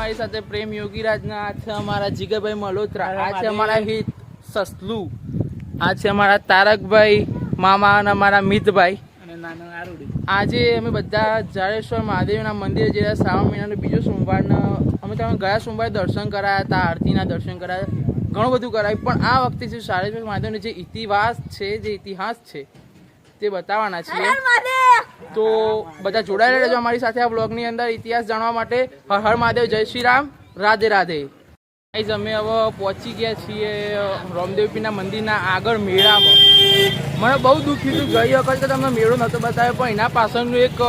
અમારી સાથે પ્રેમ યોગીરાજના, આ છે અમારા જીગરભાઈ મલ્હોત્રા, આ છે અમારા હિત સસલું, આ છે અમારા તારકભાઈ મામા અને અમારા મિતભાઈ અને નાનો આરુડી. આજે અમે બધા જાડેશ્વર મહાદેવના મંદિરે જે શ્રાવણ મહિનાનો બીજો સોમવારના અમે તમે ગયા સોમવારે દર્શન કરાયા હતા, આરતીના દર્શન કરાયા, ઘણું બધું કરાયું. પણ આ વખતે જે જાડેશ્વર મહાદેવનો જે ઇતિહાસ છે તે બતાવવાના છીએ. તો બધા જોડાયેલા રહેજો અમારી સાથે આ બ્લોગની અંદર ઇતિહાસ જાણવા માટે. હર હર મહાદેવ, જય શ્રી રામ, રાધે રાધે. ગાઈઝ અમે હવે પહોંચી ગયા છીએ રામદેવપીરના મંદિરના આગળ મેળામાં. મને બહુ દુઃખ થયું ગઈ વખત કે તમને મેળો નહોતો બતાવ્યો, પણ એના પાછળનું એક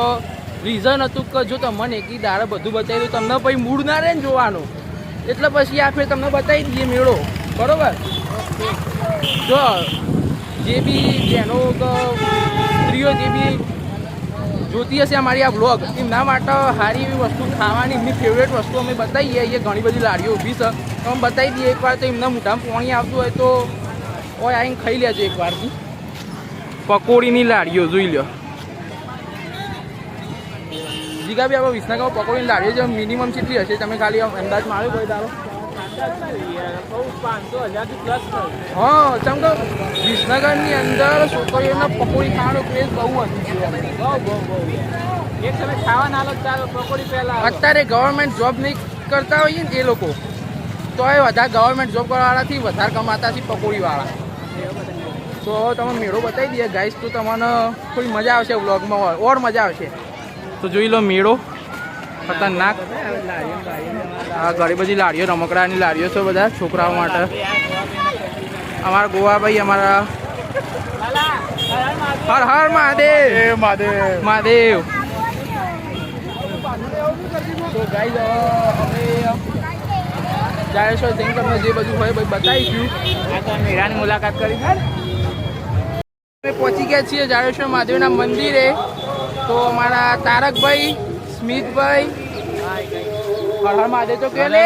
રીઝન હતું કે જો તમને એકી દાડે બધું બતાવ્યું તમને પછી મૂડ ના રહે ને જોવાનું, એટલે પછી આ ફેર તમને બતાવી દઈએ મેળો. બરોબર? જો જે બી બહેનો સ્ત્રીઓ જે બી જોતી હશે અમારી આ બ્લોગ, એમના માટે સારી એવી વસ્તુ ખાવાની, એમની ફેવરેટ વસ્તુ અમે બતાવીએ. અહીંયા ઘણી બધી લારીઓ ઊભી છે, તો અમે બતાવી દઈએ. એકવાર તો એમના મોઢામાં પાણી આવતું હોય તો ઓય આવીને ખાઈ લેજો એકવારથી. પકોડીની લારીઓ જોઈ લો. જીગા બી આપણે વિસનગરમાં પકોડીની લારીઓ છે, મિનિમમ કેટલી હશે તમે ખાલી અંદાજમાં આવ્યો કોઈ દારો? હા, ચમ કે વિસનગરની અંદર છોકરીઓના પકોડી ખાવાનો ક્રેઝ બહુ હતું. અત્યારે ગવર્મેન્ટ જોબ નહીં કરતા હોઈએ ને એ લોકો, તો એ વધારે ગવર્મેન્ટ જોબ કરવાવાળાથી વધારે કમાતા છે પકોડીવાળા. તો તમે મેળો બતાવી દઈએ ગાઈસ, તો તમને થોડી મજા આવશે વ્લોગમાં, ઓર મજા આવશે. તો જોઈ લો મેળો ખતરનાક. આ ઘણી બધી લારીઓ, રમકડાની લારીઓ છે બધા છોકરાઓ માટે. અમારા ગોવાભાઈ અમારા હર હર મહાદેવ, મહાદેવ. તો ગાઈસ અમે જાડેશ્વર જઈને તમને જે બધું હોય બધું બતાવીશું. આ તો મેળાની મુલાકાત કરી. અમે પહોંચી ગયા છીએ જાડેશ્વર મહાદેવના મંદિરે. તો અમારા તારકભાઈ, સ્મિતભાઈ, હર હર મહાદેવ તો કે લે.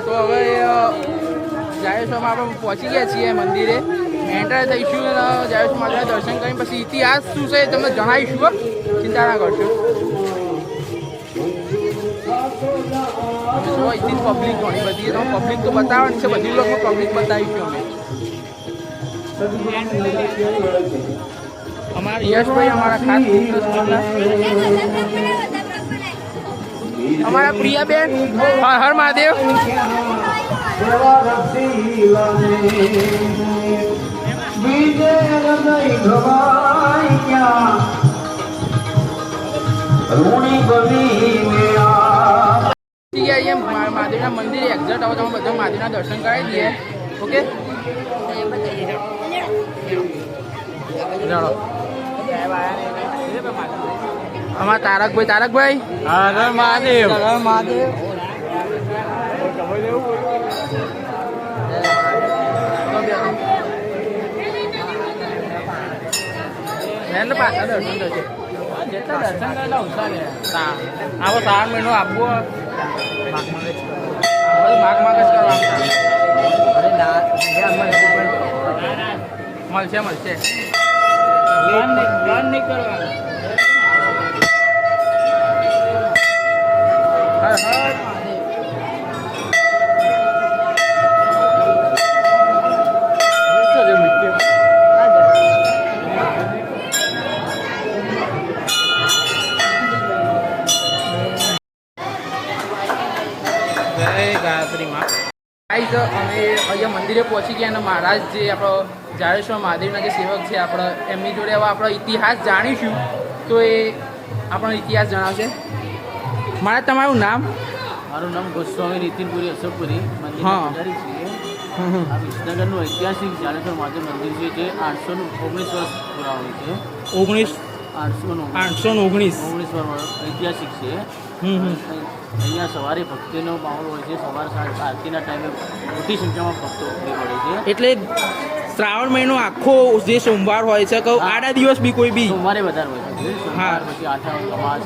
તો હવે જાડેશ્વરમાં આપણે પહોંચી ગયા છીએ મંદિરે, એન્ટર થઈશું. જાડેશ્વર મહાદેવના દર્શન કરીને પછી ઇતિહાસ શું છે તમને જણાવીશું, ચિંતા ના કરશો. અહીંથી પબ્લિક ઘણી બધી, તમે પબ્લિક તો બતાવવાની છે, બધી લોકોમાં પબ્લિક બતાવીશું અમે. અમારા યશભાઈ અમારા ખાસ અમારા પ્રિયાબેન, હર હર મહાદેવ. મહાદેવના મંદિરે એક્ઝેક્ટ આવો તમે બધા મહાદેવના દર્શન કરાવી દઈએ. ઓકે, અમારા તારકભાઈ, હર મહાદેવ, હર મહાદેવ. પાછા દર્શન થશે, જેટલા દર્શન કરેલા ઓછા લે. આવો શ્રાવણ મહિનો આપવો માગ જ કરવા મળશે. નહીં કરવા. હર હર અમે અહીંયા મંદિરે પહોંચી ગયા અને મહારાજ જે આપણો જાડેશ્વર મહાદેવના જે સેવક છે આપણે એમની જોડે હવે આપણો ઇતિહાસ જાણીશું. તો એ આપણો ઇતિહાસ જણાવશે. મારા તમારું નામ? મારું નામ ગોસ્વામી નીતિનપુરી અશોકપુરી. હા, આ વિસનગરનું ઐતિહાસિક જાડેશ્વર મહાદેવ મંદિર છે, જે 819 વર્ષ પુરાણું છે. 819 વર્ષ ઐતિહાસિક છે. અહીંયા સવારે ભક્તિનો માહોલ હોય છે. સવારે આરતીના ટાઈમે મોટી સંખ્યામાં ભક્તો ઉમટી પડે છે. એટલે શ્રાવણ મહિનો આખો જે સોમવાર હોય છે, કહું આડા દિવસ બી કોઈ બી સોમવારે વધારે હોય છે. હા, પછી આઠમ અમાસ.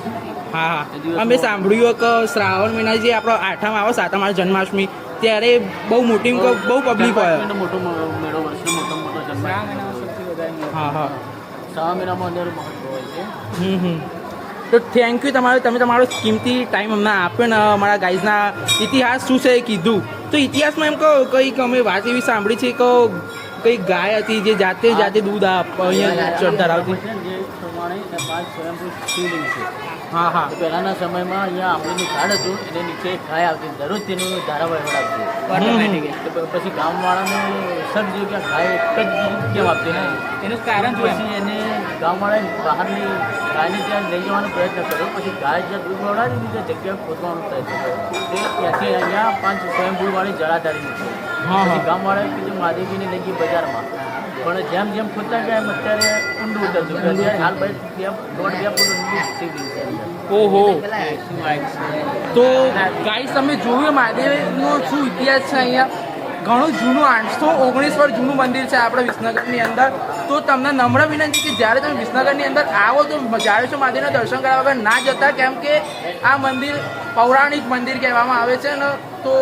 હા, અમે સાંભળ્યું કે શ્રાવણ મહિના જે આપણો આઠમ આવે, સાતમ આવે, જન્માષ્ટમી, ત્યારે બહુ મોટી બહુ પબ્લિક હોય. મોટો મેળો વર્ષનો મોટો જન્મ. હા, શ્રાવણ મહિનામાં અંદર મહત્વ હોય છે. તો થેન્ક યુ તમે તમારો કિંમતી ટાઈમ અમને આપ્યો ને અમારા ગાઈઝના ઇતિહાસ શું છે એ કીધું. તો ઇતિહાસમાં એમ કહો કંઈક અમે વાત એવી સાંભળી છે કે કંઈક ગાય હતી જે જાતે દૂધ અહીંયા ધરાવતી. જે પ્રમાણે 5 સ્વયંભૂ શિવલિંગ છે. હા હા. તો પહેલાના સમયમાં અહીંયા આંબલીનું ઝાડ હતું એને નીચે એક ગાય આવતી દરરોજ તેનું ધારાવાહિક આવતી. તો પછી ગામવાળાને સમજ્યું કે ગાય એક જ દૂધ કેમ આપતી નથી. એનું કારણ પછી એને ગામવાળાએ બહારની ગાયને ત્યાં લઈ જવાનો પ્રયત્ન કર્યો. પછી ગાય જ્યાં દૂધ વળાવી દીધી ત્યાં જગ્યા ખોદવાનું પ્રયત્ન કર્યો. તે ત્યાંથી અહીંયા 5 સ્વયંભૂવાળી જળાધારી છે. પછી ગામવાળાએ કીધું મહાદેવજીને લઈ ગઈ બજારમાં. પણ જેમ ખોદતા ગયા એમ અત્યારે ઊંડું ઉતરતું અત્યારે હાલ 2 ફૂટ ઊંડું શિવલિંગ છે. ઓહો. તો ગાઈસ તમે જોયું મહાદેવનો શું ઇતિહાસ છે. અહીંયા ઘણું જૂનું 819 વર્ષ જૂનું મંદિર છે આપણે વિસનગરની અંદર. તો તમને નમ્ર વિનંતી કે જ્યારે તમે વિસનગરની અંદર આવો તો જાડેશ્વર મહાદેવના દર્શન કરવા વગર ના જતા, કેમ કે આ મંદિર પૌરાણિક મંદિર કહેવામાં આવે છે ને. તો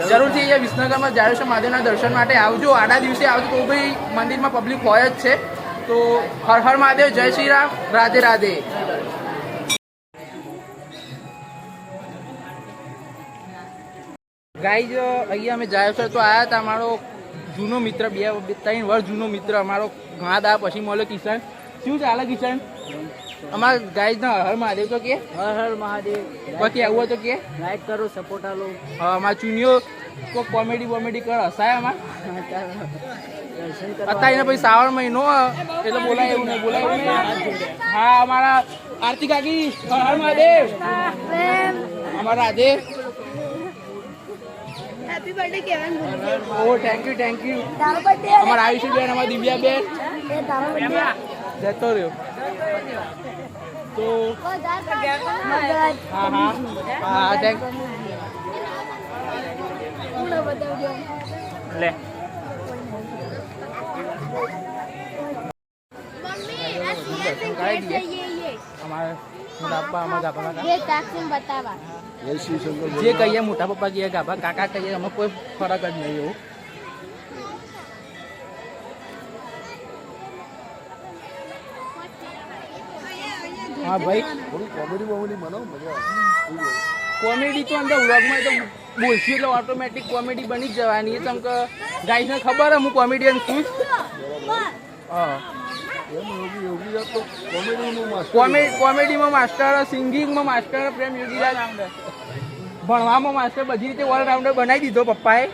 જરૂરથી અહીંયા વિસનગરમાં જાડેશ્વર મહાદેવના દર્શન માટે આવજો. આડા દિવસે આવજો તો ભાઈ મંદિરમાં પબ્લિક હોય જ છે. તો હર હર મહાદેવ, જય શ્રી રામ, રાધે રાધે. ગાઈઝ અહીંયા અમે જાડેશ્વર તો આવ્યા હતા. અમારો જૂનો મિત્ર 2-3 વર્ષ જૂનો મિત્ર અમારો ઘણા દા પછી મળ્યો કિશન. શું ચાલે કિશન? અમારા ગાઈઝના હર હર મહાદેવ તો કે હર હર મહાદેવ. બાકી આવું હોય તો કે લાઈક કરો, સપોર્ટ આલો. અમારા ચુનીઓ કોઈ કોમેડી કર હસાય અમાર અત્યારે પછી શ્રાવણ મહિનો એટલે બોલાય એવું નહીં. હા અમારા આરતી કાકી હર હર મહાદેવ. અમારા રાધે. Happy birthday Kevan. ઓ થેન્ક યુ. તારો બર્થડે અમારા આયુષી બેન, અમારા દિવ્યા બેન. એ તારો બર્થડે જતો રહ્યો. તો મગજ હા થેન્ક પૂરો બતાવજો. લે. મમ્મી આ સીએસએન કે જોઈએ અમારા મોટા પપ્પા અમારા ગાભા કાકા ये ताकसीम बतावा જે કહીએ મોટા પપ્પા કહીએ ગાભા કાકા કહીએ અમે કોઈ ફરક જ નહીં એવું. હા ભાઈ કોમેડી તો અંદર વ્લોગમાં તો બોલશું એટલે ઓટોમેટિક કોમેડી બની જ જવાની. એ તમ કે ગાઈસને ખબર હું કોમેડિયન છું. હા કોમેડીમાં માસ્ટર, સિંગિંગમાં માસ્ટર, પ્રેમ યોગીરાજ ભણવામાં માસ્ટર, બધી રીતે ઓલરાઉન્ડર બનાવી દીધો પપ્પાએ.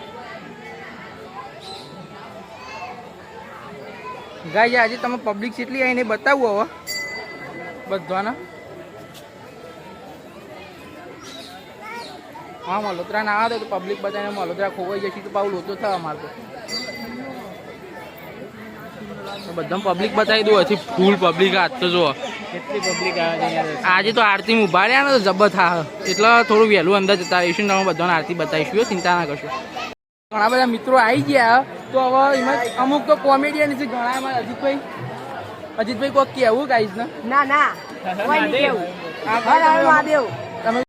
ગાય આજે તમે પબ્લિક કેટલી આવીને બતાવો હવે બધાના. હા મલોત્રા ના આવે તો પબ્લિક બધાને મલોત્રા ખોવાઈ જશે તો પાછું લોચો થવા મારતો. બધા પબ્લિક બતાવી દો. હજી ફૂલ પબ્લિક આજ તો જો કેટલી પબ્લિક આવે છે. આજે તો આરતી ઉભા રહ્યા ને તો જબર થા એટલે થોડું વહેલું અંદર જતા રહીશું. તમે બધાને આરતી બતાવીશું, ચિંતા ના કરશો. ઘણા બધા મિત્રો આવી ગયા તો હવે એમાં અમુક તો કોમેડિયન છે ઘણા. એમાં અજીતભાઈ કોઈક કેવું ગાઈશ ને? ના ના કોઈ નહીં કેવું. હર હર મહાદેવ. તમે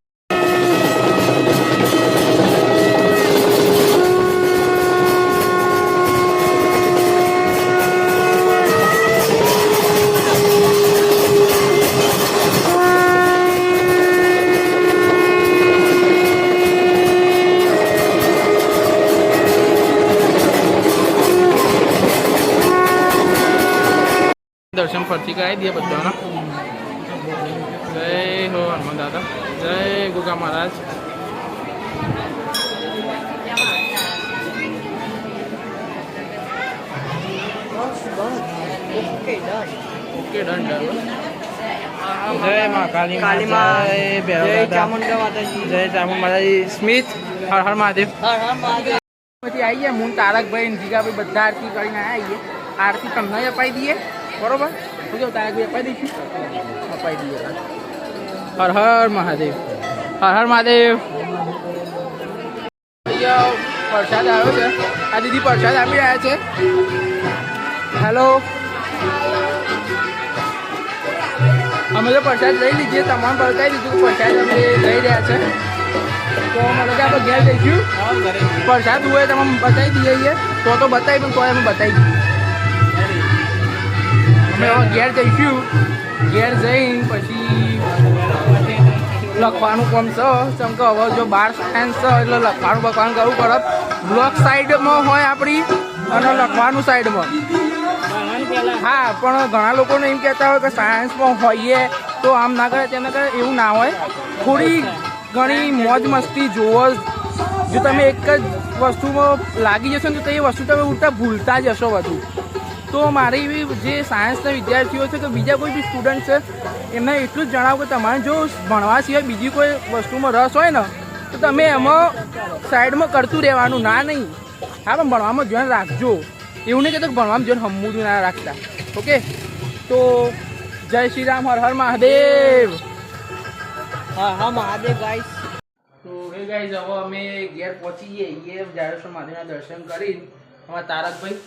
દર્શન ફરતી કરાવી દઈએ બધાના. જય હો હનુમાન દાદા, જય ગોગા મહારાજ. Okay done. જય મા કાલી મા, જય ભૈરવ દાદા, જય ચામુંડા માતાજી. સ્મિત હર હર મહાદેવ. પછી આવી ગયા હું તારકભાઈ ને જીગાભાઈ બધા આરતી કરીને આવીએ. આરતી તમને અપાઈ દઈએ બરોબર. શું કેવું તારકભાઈ અપાઈ દઈશું? અપાઈ દઈએ. હર હર મહાદેવ, હર હર મહાદેવ. પ્રસાદ આવ્યો છે. આ દીદી પ્રસાદ આપી રહ્યા છે. હેલો, અમે તો પ્રસાદ લઈ લીધીએ. તમામ બતાવી દીધું પ્રસાદ અમે લઈ રહ્યા છે. તો મને કે આપણે ઘેર જઈશું. પ્રસાદ હોય તમે બતાવી દઈએ તો બતાવી પણ તો અમે બતાવી દઈએ. અમે હવે ઘેર જઈશું. ઘેર જઈને પછી લખવાનું કામ છે કેમ કે હવે જો 12 સાયન્સ છે એટલે લખવાનું બખવાનું કરવું પડે. બ્લોક સાઈડમાં હોય આપણી અને લખવાનું સાઈડમાં. હા પણ ઘણા લોકોને એમ કહેતા હોય કે સાયન્સમાં હોઈએ તો આમ ના કરે તેમ ના કરે, એવું ના હોય. થોડી ઘણી મોજ મસ્તી જોવો. જો તમે એક જ વસ્તુમાં લાગી જશો ને તો એ વસ્તુ તમે ઉલટા ભૂલતા જશો બધું. તો મારી એવી જે સાયન્સના વિદ્યાર્થીઓ છે કે બીજા કોઈ બી સ્ટુડન્ટ છે એમને એટલું જ જણાવો કે તમારે જો ભણવા સિવાય બીજી કોઈ વસ્તુમાં રસ હોય ને તો તમે એમાં સાઈડમાં કરતું રહેવાનું, ના નહીં. હા પણ ભણવામાં ધ્યાન રાખજો. એવું નહીં કહેતો કે ભણવામાં ધ્યાન હમું ના રાખતા. ઓકે, તો જય શ્રી રામ, હર હર મહાદેવ. હા મહાદેવ ગાઈસ. તો એ ગાઈઝ હવે અમે ઘેર પહોંચી જઈએ. જાડેશ્વર મહાદેવના દર્શન કરી અમારા તારકભાઈ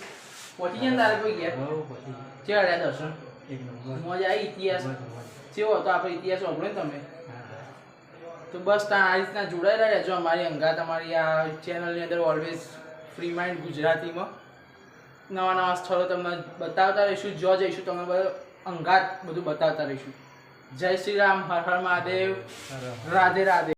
પહોંચી ગયા ને તારકભાઈ ઘેર ચેવા રહ્યા દર્શન? મોજ આવી? ઇતિહાસ કેવો હતો આપણો? ઇતિહાસ વાપરો ને તમે તો બસ આ રીતના જોડાયેલા રહેજો અમારી અંગાત. અમારી આ ચેનલની અંદર ઓલવેઝ ફ્રી માઇન્ડ ગુજરાતીમાં નવા નવા સ્થળો તમને બતાવતા રહીશું. જો જઈશું તમને બધું અંગાત બધું બતાવતા રહીશું. જય શ્રી રામ, હર હર મહાદેવ, રાધે રાધે.